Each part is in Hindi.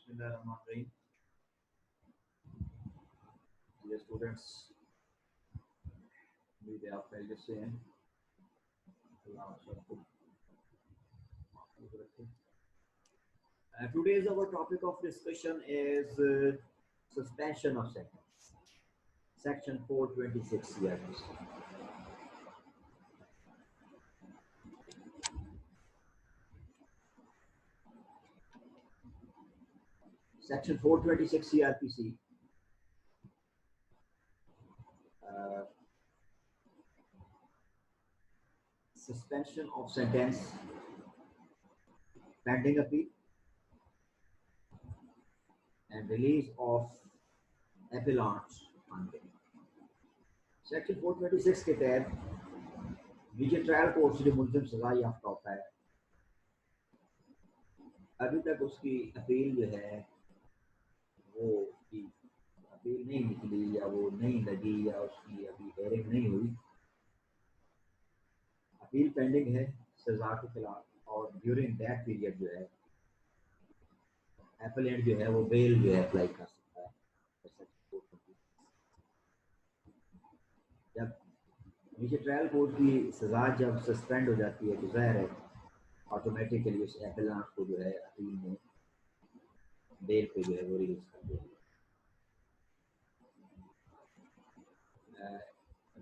बिस्मिल्लाहिर्रहमानिर्रहीम। डियर स्टूडेंट्स, उम्मीद है आप खैरियत से हैं। अल्लाह आप सबको महफूज रखे। Today's our topic of discussion is suspension of sentence. Section 426 CRPC. Section 426 CRPC. Suspension of sentence pending appeal and release of appellants on bail. Section 426 के तहत नीचे ट्रायल कोर्ट से जो मुलजिम सजा याफ्ता होता है, अभी तक उसकी अपील जो है वो उसकी अपील नहीं निकली या वो नहीं लगी या उसकी अभी हेयरिंग नहीं हुई, अपील पेंडिंग है सजा के खिलाफ, और ड्यूरिंग दैट पीरियड जो है एपेलेंट जो है वो बेल जो है अप्लाई कर सकता है। जब नीचे ट्रायल कोर्ट की सजा जब सस्पेंड हो जाती है तो ज़ाहिर है ऑटोमेटिकली उस एपेलेंट को जो है अपील में बेल पे जो है वो रिलीज कर दिया।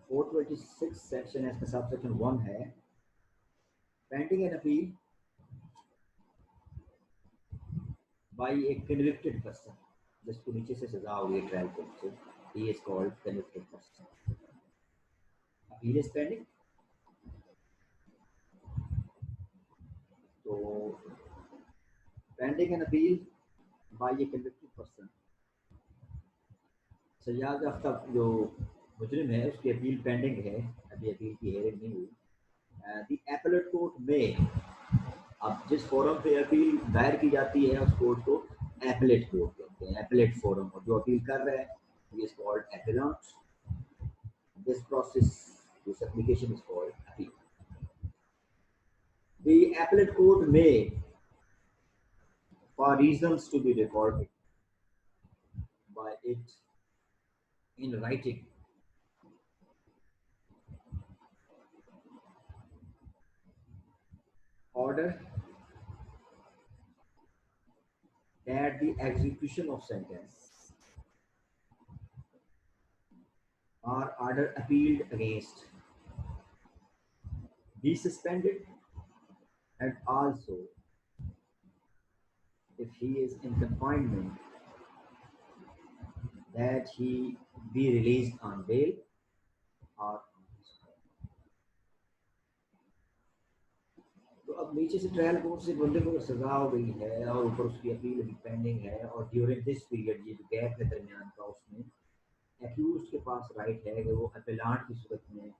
426 सेक्शन इसका सब सेक्शन 1 है, pending an appeal by a convicted person, जिसको नीचे से सजा हुई है ट्रायल कोर्ट से, he is called convicted person. Appeal is pending, तो pending an appeal by a convicted person, सजा याफ्ता जो मुजरिम है उसकी अपील पेंडिंग है, अभी अपील की हेयरिंग नहीं हुई। द एपेलेट कोर्ट में, अब जिस फोरम पे अपील दायर की जाती है उस कोर्ट को एपेलेट कोर्ट कहते हैं, एपेलेट फोरम, और जो अपील कर रहा है is called appellant. This process, this application is called appeal. The appellate court में, for reasons to be recorded by it in writing, order that the execution of sentence or order appealed against be suspended, and also if he is in confinement that he be released on bail or तो अब नीचे से ट्रायल कोर्ट से बंदे को सजा हो गई है और ऊपर उसकी अपील अभी पेंडिंग है, और ड्यूरिंग दिस पीरियड, ये जो गैप है दरमियान का, उसमें एक्यूज्ड के पास राइट है कि वो अपीलांट की सूरत में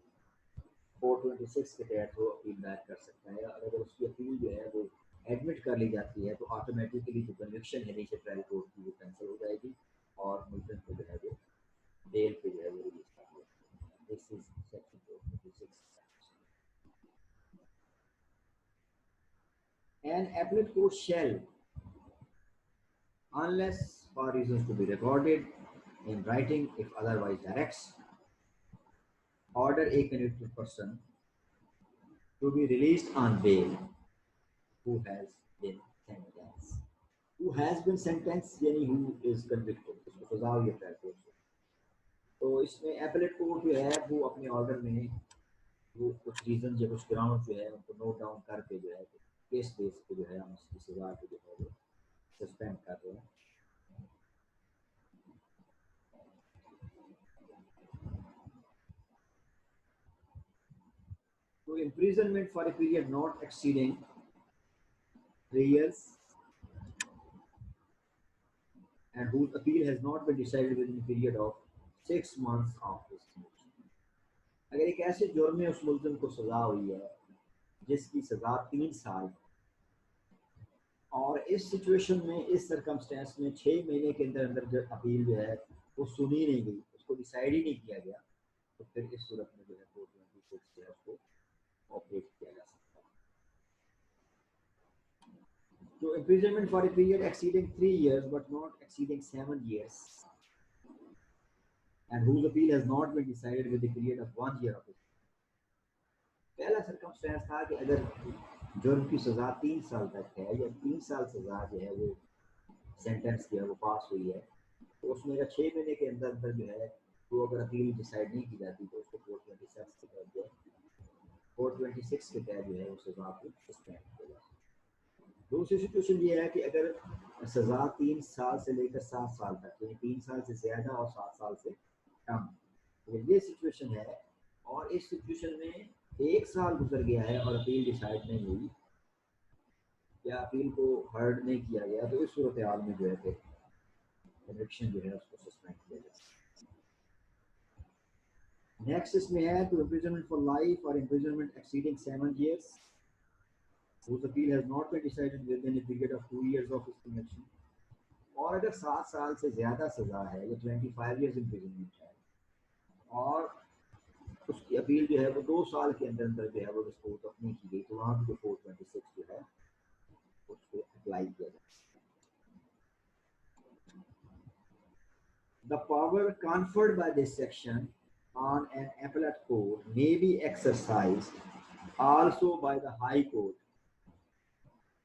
426 के तहत वो अपील दायर कर सकता है, और अगर उसकी अपील जो है वो एडमिट कर ली जाती है तो ऑटोमेटिकली जो कन्विक्शन है नीचे ट्रायल कोर्ट की वो कैंसिल हो जाएगी और मुलजिम को जो है वो बेल पे जो है वो रिलीज कर दिया। This is section 426। An appellate court shall, unless for reasons to be recorded in writing if otherwise directs, order a convicted person to be released on bail who has been sentenced. Who has been sentenced यानी who is convicted, उसको सजा हुई है ट्रायल कोर्ट से। तो इसमें एपेलेट कोर्ट जो है वो अपने ऑर्डर में वो कुछ रीजन या कुछ ग्राउंड जो है उनको नोट डाउन करके जो है केस बेस पे जो है हम उसकी सजा को जो है वो सस्पेंड कर रहे हैं। तो imprisonment for a period not exceeding 3 years and whose appeal has not been decided within a period of 6 months of his conviction. अगर एक ऐसे जुर्म में उस मुल्जिम को सजा हुई है जिसकी सजा 3 साल, और इस सिचुएशन में, इस सरकमस्टेंस में 6 महीने के अंदर अंदर जो अपील जो है वो सुनी नहीं गई, उसको डिसाइड ही नहीं किया गया, तो फिर इस सूरत में जो है 426 जो है उसको ऑपरेट किया जा सकता है। So imprisonment for a period exceeding 3 years but not exceeding 7 years, and whose appeal has not been decided with a period of 1 year of it. पहला सर्कमस्टेंस था कि अगर जुर्म की सजा 3 साल तक है या 3 साल सजा जो है वो सेंटेंस जो है वो पास हुई है, तो उसमें अगर 6 महीने के अंदर अंदर जो है तो अगर अपील डिसाइड नहीं की जाती तो उसको 426 के तहत जो है 426 के तहत जो है उस सजा को सस्पेंड किया जाए। दूसरी सिचुएशन ये है कि अगर सजा 3 साल से लेकर 7 साल तक, यानी 3 साल से ज्यादा और 7 साल से कम, तो ये सिचुएशन है और इस सिचुएशन में 1 साल गुजर गया है और अपील डिसाइड नहीं हुई या अपील को हर्ड नहीं किया गया, तो इस सूरत हाल में जो है फिर कन्विक्शन जो है उसको सस्पेंड किया जाए। नेक्स्ट इसमें है टू इम्प्रिजनमेंट फॉर लाइफ और imprisonment exceeding 7 years whose appeal has not been decided within a period of 2 years of his conviction, और अगर 7 साल से ज्यादा सजा है या 25 years इम्प्रिजनमेंट है और उसकी अपील जो है वो 2 साल के अंदर अंदर जो है वो डिस्पोज ऑफ नहीं की गई, तो वहाँ भी जो 426 जो है उसको अप्लाई किया जाए। The power conferred by this section on an appellate court may be exercised also by the High Court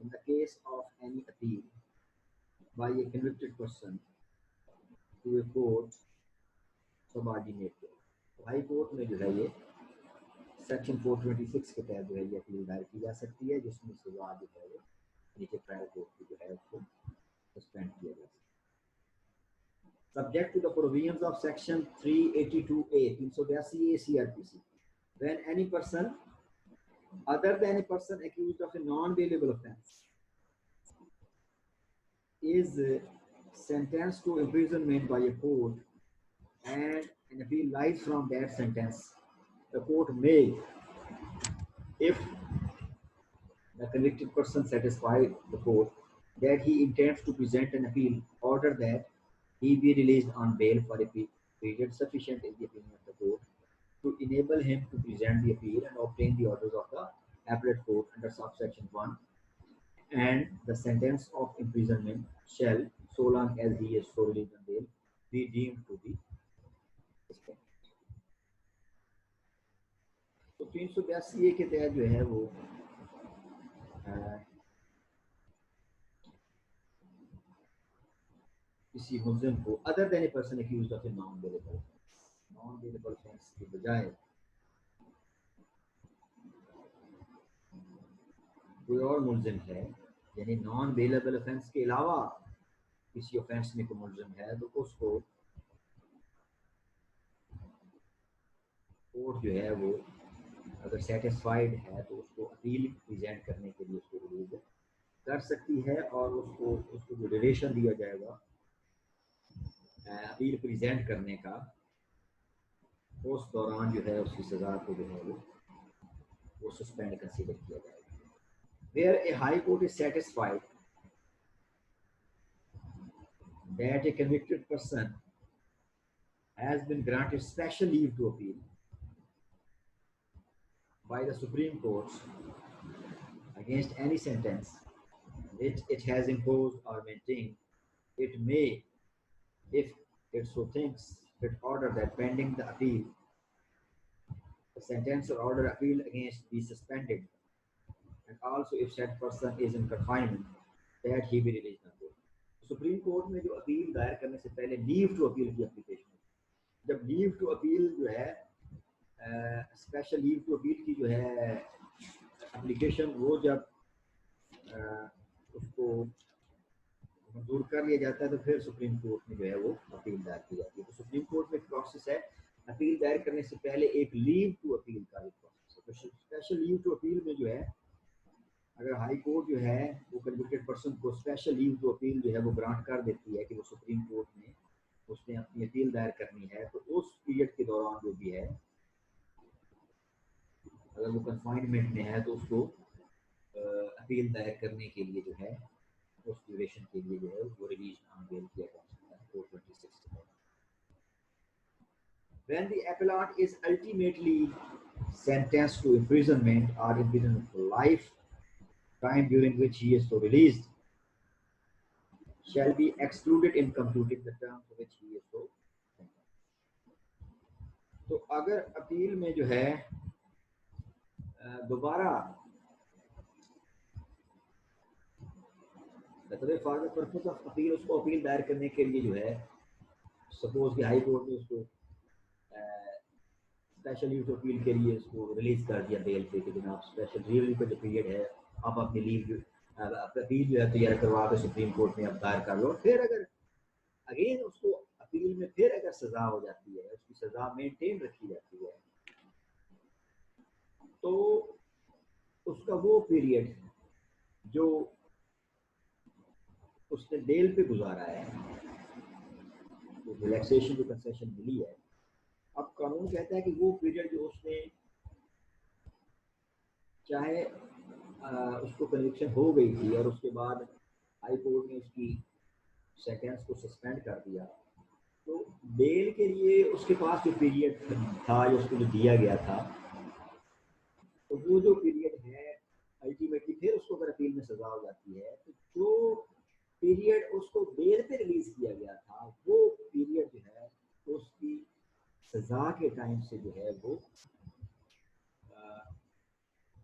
in the case of any appeal by a convicted person to a court subordinate to it. High court में जो है ये सेक्शन 426 के तहत जो है ये अपील दायर की जा सकती है, जिसमें सजा जो है वो नीचे ट्रायल कोर्ट की जो है उसको सस्पेंड किया जा सकता है। Subject to the provisions of section 382A 382A CRPC, when any person other than a person accused of a non-bailable offence is sentenced to imprisonment by a court and an appeal lies from that sentence, the court may, if the convicted person satisfied the court that he intends to present an appeal, order that he be released on bail for a period sufficient in the opinion of the court to enable him to present the appeal and obtain the orders of the appellate court under subsection 1, and the sentence of imprisonment shall, so long as he is so released on bail, be deemed to be suspended. तो 382 के तहत जो है वो किसी मुल्जिम को other than a person accused of a non bailable offence के बजाय कोई और मुल्जिम है, यानी नॉन बेलेबल ऑफेंस के अलावा किसी ऑफेंस में कोई मुल्जिम है, तो उसको कोर्ट जो है वो अगर सेटिस्फाइड है तो उसको अपील प्रेजेंट करने के लिए उसको रिलीज कर सकती है, और उसको जो ड्यूरेशन दिया जाएगा अपील प्रेजेंट करने का, उस दौरान जो है उसकी सजा को जो है वो सस्पेंड कंसीडर किया जाएगा। Where a high court is satisfied that a convicted person has been granted special leave to appeal by the Supreme Court against any sentence which it has imposed or maintained, it may, if it so thinks, it order that pending the appeal, the sentence or order appeal against be suspended, and also if said person is in confinement, that he be released on bail. Supreme court में जो अपील दायर करने से पहले लीव टू अपील की एप्लीकेशन, जब लीव टू अपील जो है स्पेशल लीव टू अपील की जो है एप्लीकेशन, वो जब उसको मंजूर कर लिया जाता है तो फिर सुप्रीम कोर्ट में जो है वो अपील दायर की जाती है। तो सुप्रीम कोर्ट में प्रोसेस है, अपील दायर करने से पहले एक लीव टू अपील का भी प्रोसेस है। तो स्पेशल लीव टू अपील में जो है अगर हाई कोर्ट जो है वो कन्विक्टेड पर्सन को स्पेशल लीव टू अपील जो है वो ग्रांट कर देती है कि वो सुप्रीम कोर्ट में उसने अपनी अपील दायर करनी है, तो उस पीरियड के दौरान जो भी है अगर वो कन्फाइनमेंट में है तो उसको अपील दायर करने के लिए जो है उस ड्यूरेशन के लिए जो है वो रिलीज ऑन बेल किया जा सकता है 426। When the appellant is ultimately sentenced to imprisonment or imprisonment for life, time during which he is so released, shall be excluded in computing the term for which he is so sentenced. तो अगर अपील में जो है दोबारा मतलब for the purpose of appeal उसको अपील दायर करने के लिए जो है सपोज कि हाई कोर्ट ने उसको स्पेशल यूज अपील के लिए उसको रिलीज कर दिया बेल पे कि जनाब स्पेशल रिव्यू का जो पीरियड है आप अपनी लीव अपील जो है तैयार करवा के सुप्रीम कोर्ट में आप दायर कर लो। फिर अगर अगेन उसको अपील में फिर अगर सजा हो जाती है, उसकी सजा मेंटेन रखी जाती है, तो उसका वो पीरियड जो उसने बेल पे गुजारा है, तो रिलैक्सेशन जो कंसेशन मिली है, अब कानून कहता है कि वो पीरियड जो उसने चाहे उसको कन्विक्शन हो गई थी और उसके बाद हाई कोर्ट ने उसकी सेंटेंस को सस्पेंड कर दिया, तो बेल के लिए उसके पास जो पीरियड था या उसको जो दिया गया था, तो वो जो पीरियड है अल्टीमेटली फिर उसको अगर अपील में सजा हो जाती है, तो जो पीरियड उसको बेल पे रिलीज किया गया था वो पीरियड जो है उसकी सजा के टाइम से जो है वो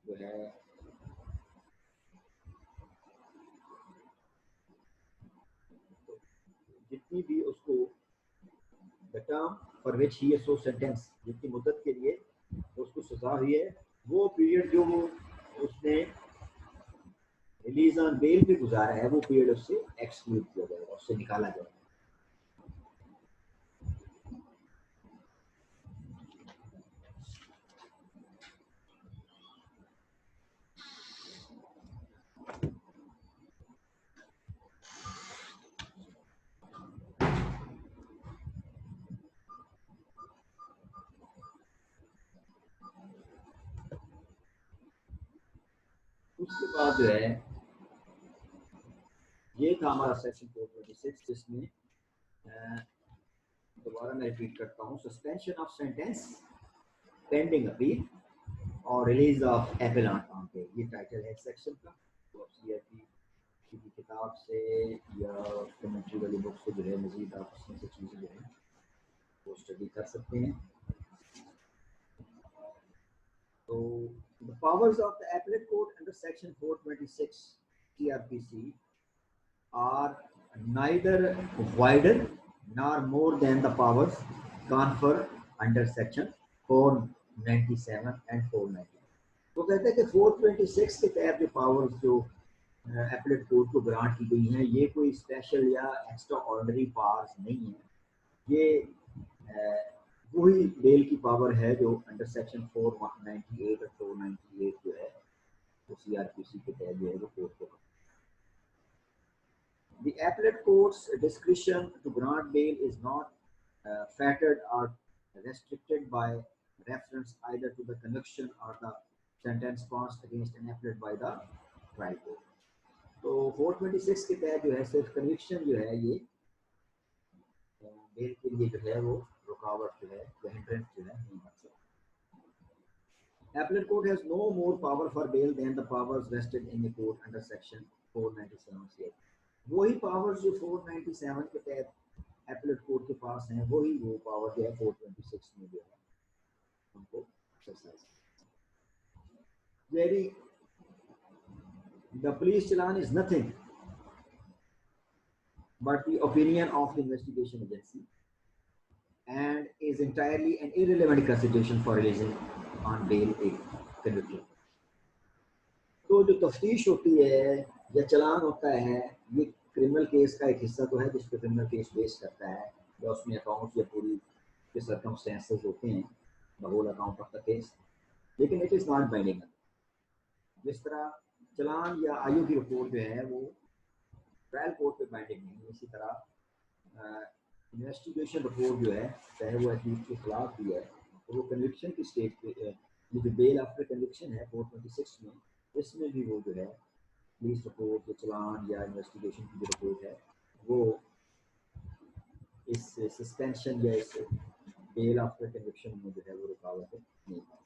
जो है जितनी भी उसको the term for which he is so sentence, जितनी मुद्दत के लिए उसको सजा हुई है, वो पीरियड जो वो उसने रिलीज ऑन बेल पे गुजारा है वो पीरियड उससे एक्सक्लूड किया जाएगा, उससे निकाला जाएगा। उसके बाद जो है ये था हमारा सेक्शन 426 जिसमें दोबारा मैं रिपीट करता हूँ, suspension of sentence pending appeal और release of appellant on bell, ये टाइटल है सेक्शन का। तो आप सीआरपी की किताब से या कमेंट्री वाली बुक से जो है मजीद आप उसमें से चीज़ें जो है वो स्टडी कर सकते हैं। तो the powers of the appellate court under section 426 TRPC are neither wider nor more than the powers conferred under section 497 and 490। तो कहते हैं कि 426 के तहत जो पावर्स जो एपलेट कोर्ट को ग्रांट की गई हैं ये कोई स्पेशल या एक्स्ट्रा ऑर्डिनरी पावर्स नहीं है, ये वही बेल की पावर है जो अंडर सेक्शन 498 और 498 जो है वो सीआरपीसी के तहत जो है वो कोर्ट को। The appellate court's discretion to grant bail is not fettered or restricted by reference either to the conviction or the sentence passed against an appellate by the trial court। तो 426 के तहत जो है सिर्फ कन्विक्शन जो है ये बेल के लिए जो है वो रुकावट जो है हिंड्रेंस जो है नहीं बन सकता। Appellate court has no more power for bail than the powers vested in the court under section 497 वही पावर्स जो 497 के तहत एपलेट कोर्ट के पास हैं वही वो पावर जो है 426 में जो है उनको exercise. Very the police challan is nothing but the opinion of the investigation agency and is entirely an irrelevant consideration for releasing on bail a conviction। तो जो तफ्तीश होती है या चालान होता है ये क्रिमिनल केस का एक हिस्सा तो है जिस पर क्रिमिनल केस बेस करता है या उसमें अकाउंट या पूरी के सर्कमस्टेंसेस होते हैं the whole account of the case, लेकिन इट इज़ नॉट बाइंडिंग। जिस तरह चालान या आयु की रिपोर्ट जो है वो ट्रायल कोर्ट पे बाइंडिंग नहीं है, इसी तरह इन्वेस्टिगेशन रिपोर्ट जो है चाहे वो एथलीट के खिलाफ भी है तो वो कन्विक्शन की स्टेज पे ये जो बेल आफ्टर कन्विक्शन है 426 में, इसमें भी वो जो है पुलिस रिपोर्ट या चालान या इन्वेस्टिगेशन की जो रिपोर्ट है वो इस सस्पेंशन या इस बेल आफ्टर कन्विक्शन में जो है वो रुकावट नहीं है।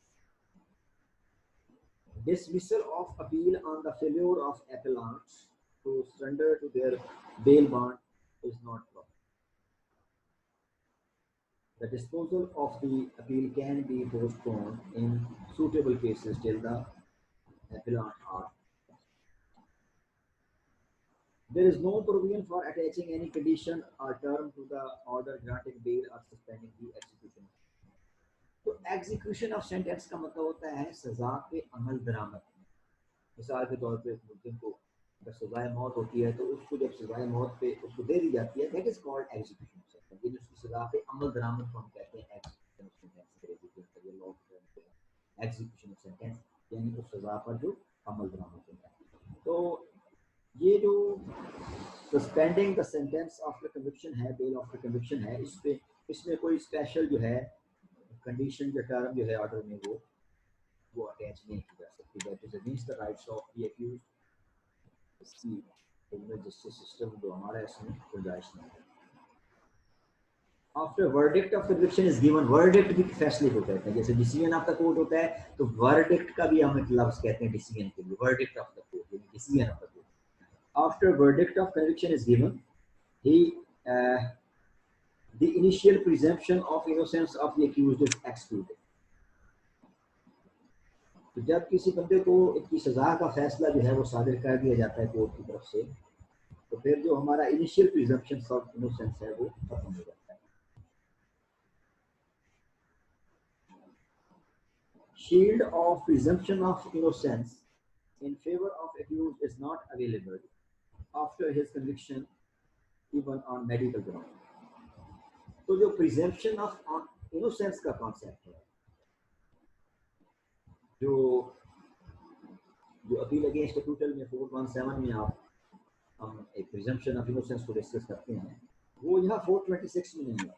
Dismissal of appeal on the failure of appellants to surrender to their bail bond is not proper. The disposal of the appeal can be postponed in suitable cases till the appellant are. There is no provision for attaching any condition or term to the order granting bail or suspending the execution. तो एग्जीक्यूशन ऑफ सेंटेंस का मतलब होता है सजा पे अमल दरामद। मिसाल के तौर पे मुल्जिम को अगर सजाए मौत होती है तो उसको जब सजाए मौत पे उसको दे दी जाती है, that is called execution of sentence. यानी उसकी सजा पे अमल दरामद को हम कहते हैं execution of sentence. Execution of sentence यानी उस सजा पर जो अमल दरामद होता है। तो ये जो suspending the sentence after conviction है, बेल आफ्टर कन्विक्शन है, इसमें कोई स्पेशल जो है कंडीशन या टर्म जो है ऑर्डर में वो अटैच नहीं की जा सकती। That is against the rights of the accused. इसकी क्रिमिनल जस्टिस सिस्टम जो हमारा इसमें गुंजाइश नहीं है। After verdict of conviction is given, verdict भी फैसले को कहते हैं, जैसे डिसीजन ऑफ द कोर्ट होता है तो वर्डिक्ट का भी हम एक लफ्ज कहते हैं डिसीजन के लिए, वर्डिक्ट ऑफ द कोर्ट यानी decision of the court. After verdict of conviction is given, he the initial presumption of innocence of the accused is excluded। तो जब किसी बंदे को इसकी सजा का फैसला जो है वो सादिर कर दिया जाता है कोर्ट की तरफ से, तो फिर जो हमारा इनिशियल प्रिजम्पशन ऑफ इनोसेंस है वो खत्म हो जाता है। Shield of presumption of innocence in favour of accused is not available after his conviction even on medical ground। तो जो प्रिजम्पशन ऑफ इनोसेंस का कॉन्सेप्ट है, जो अपील अगेंस्ट अक्यूटल में 417 में हम एक प्रिजम्पशन ऑफ इनोसेंस को डिस्कस करते हैं, वो यहाँ 426 में नहीं है।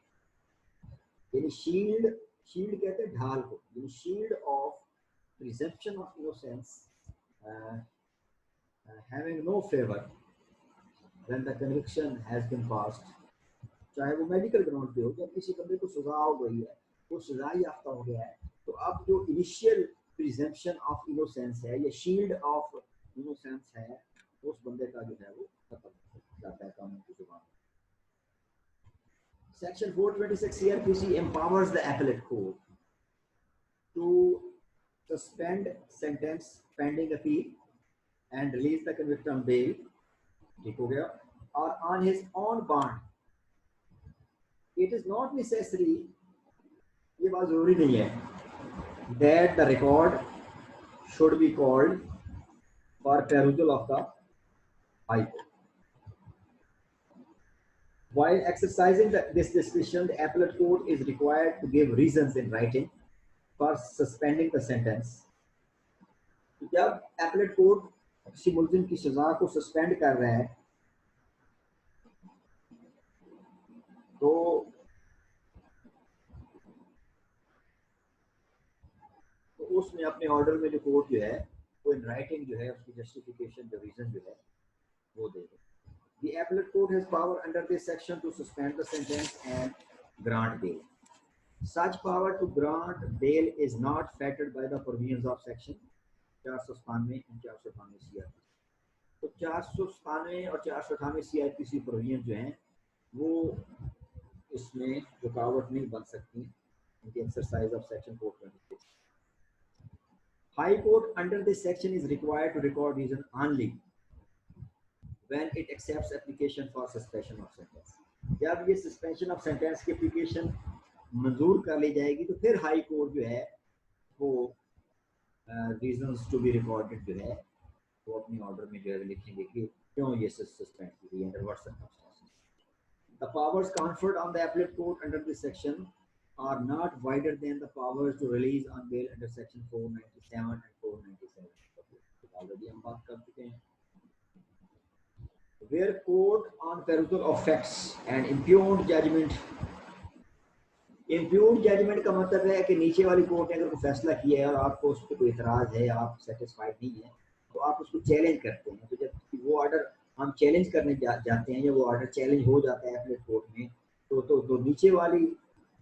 यानी शील्ड कहते हैं ढाल को, यानी shield of presumption of innocence having no favour when the conviction has been passed, चाहे वो मेडिकल ग्राउंड पे हो, जब किसी बंदे को सजा हो गई है, वो सजा याफ्ता हो गया है, तो अब जो इनिशियल प्रिजम्पशन ऑफ इनोसेंस है या शील्ड ऑफ इनोसेंस है, उस बंदे का जो है वो खत्म हो जाता है कानून की जुबान। Section 426 CRPC empowers the appellate court to suspend sentence pending appeal and release the convicted on bail, ठीक हो गया, और on his own bond। It is not necessary, ये बात जरूरी नहीं है, that the record should be called for perusal of the High Court। While exercising this discretion, the appellate court is required to give reasons in writing for suspending the sentence। जब appellate court किसी मुल्जिम की सजा को सस्पेंड कर रहा है, तो उसमें अपने ऑर्डर में जो कोर्ट जो है वो इन राइटिंग जो है उसकी जस्टिफिकेशन, जो रीजन जो है वो देगा। The appellate court has power under this section to suspend the sentence and grant bail। Such power to grant bail is not fettered by the provisions of section 497 and 498 CRPC। तो 497 और 498 CRPC प्रोविजन जो हैं वो इसमें रुकावट नहीं बन सकती in the exercise of section 426। High Court under this section is required to record reason only when it accepts application for suspension of sentence। जब ये suspension of sentence की application मंजूर कर ली जाएगी तो फिर हाई कोर्ट जो है वो reasons to be recorded जो है वो अपने ऑर्डर में जो है लिखेंगे कि क्यों ये सस्पेंड की गई, under what circumstances. The powers conferred on the appellate court under this section are not wider than the powers to release on bail under section 497 and 497। Already हम बात कर चुके हैं। Where court on perusal of facts and impugned judgment, impugned judgment का मतलब है कि नीचे वाली कोर्ट ने अगर कोई फैसला किया है और आपको उस पर कोई इतराज है, आप सेटिस्फाइड नहीं है, तो आप उसको चैलेंज करते हैं। तो जब वो ऑर्डर हम चैलेंज करने जाते हैं या वो ऑर्डर चैलेंज हो जाता है अपने कोर्ट में, तो नीचे वाली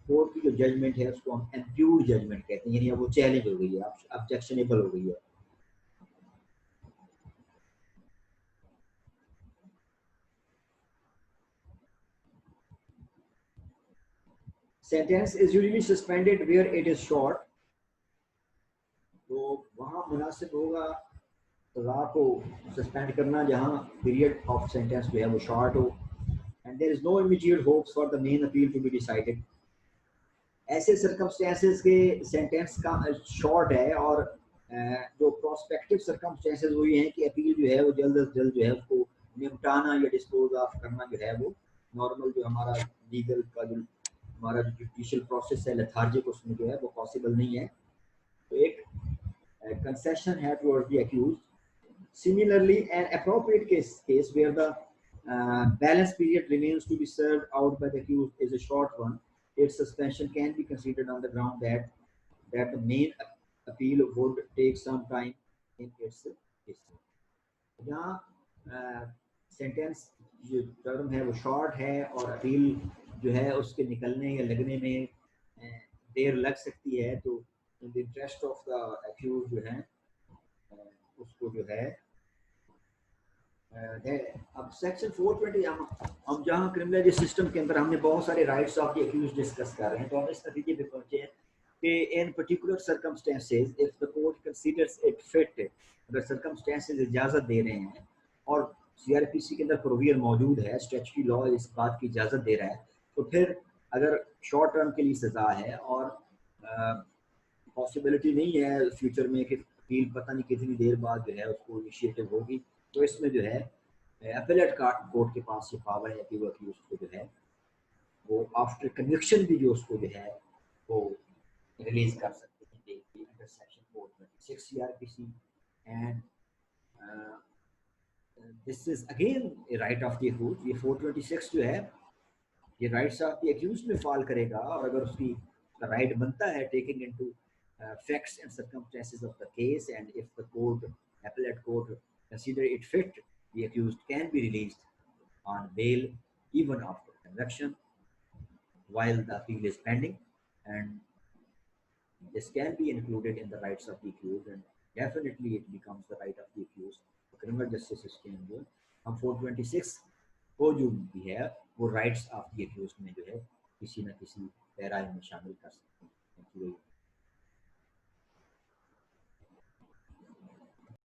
कोर्ट की जो जजमेंट है उसको हम इम्प्यूग्ड जजमेंट कहते हैं, यानी वो चैलेंज हो गई है, ऑब्जेक्शनेबल हो गई है। Sentence is usually suspended where it is short. तो वहाँ मुनासिब होगा सजा को सस्पेंड करना जहाँ पीरियड ऑफ सेंटेंस जो है वो शॉर्ट हो, and there is no immediate hopes for the main appeal to be decided. ऐसे सर्कमस्टेंसेस के सेंटेंस का शॉर्ट है और जो प्रोस्पेक्टिव सर्कमस्टेंसेस वो ये हैं कि अपील जो है वो जल्द अज जल्द जो है उसको निपटाना या डिस्पोज ऑफ करना जो है वो नॉर्मल जो हमारा लीगल का जो हमारा जो जुडिशियल प्रोसेस है लेथार्जिक उसमें जो है वो पॉसिबल नहीं है। तो एक concession had towards the accused. Similarly, an appropriate case where the balance period remains to be served out by the accused is a short one. Its suspension can be considered on the ground that the main appeal would take some time in its history. जहाँ सेंटेंस जो टर्म है वो शॉर्ट है और अपील जो है उसके निकलने या लगने में देर लग सकती है, तो in the interest of the accused जो है उसको जो है अब सेक्शन 420 हम जहाँ क्रिमिनल सिस्टम के अंदर हमने बहुत सारे rights of the accused discuss कर रहे हैं, तो हम इस नतीजे पे पहुंचे हैं कि इन particular circumstances if the court considers it fit, अगर सर्कमस्टेंसेस इजाज़त दे रहे हैं और सीआरपीसी के अंदर प्रोविजन मौजूद है, स्टैट्यूटरी लॉ इस बात की इजाज़त दे रहा है, तो फिर अगर शॉर्ट टर्म के लिए सज़ा है और पॉसिबिलिटी नहीं है फ्यूचर में कि अपील पता नहीं कितनी देर बाद जो है उसको इनिशिएटिव होगी, तो इसमें जो है अपीलेट कोर्ट के पास ये पावर है कि वो अक्यूज को जो है वो आफ्टर कन्विक्शन भी जो उसको जो है वो रिलीज कर सकते हैं under section 426 CrPC. And this is again a right of the accused. ये 426 जो है ये राइट्स ऑफ द एक्यूज में फॉल करेगा, और अगर उसकी राइट बनता है taking into facts and circumstances of the case, and if the court, appellate court, consider it fit, the accused can be released on bail even after conviction while the appeal is pending, and this can be included in the rights of the accused, and definitely it becomes the right of the accused. The criminal justice system जो हम 426 को जो भी है वो rights of the accused में जो है किसी न किसी पैरा में शामिल कर सकते हैं।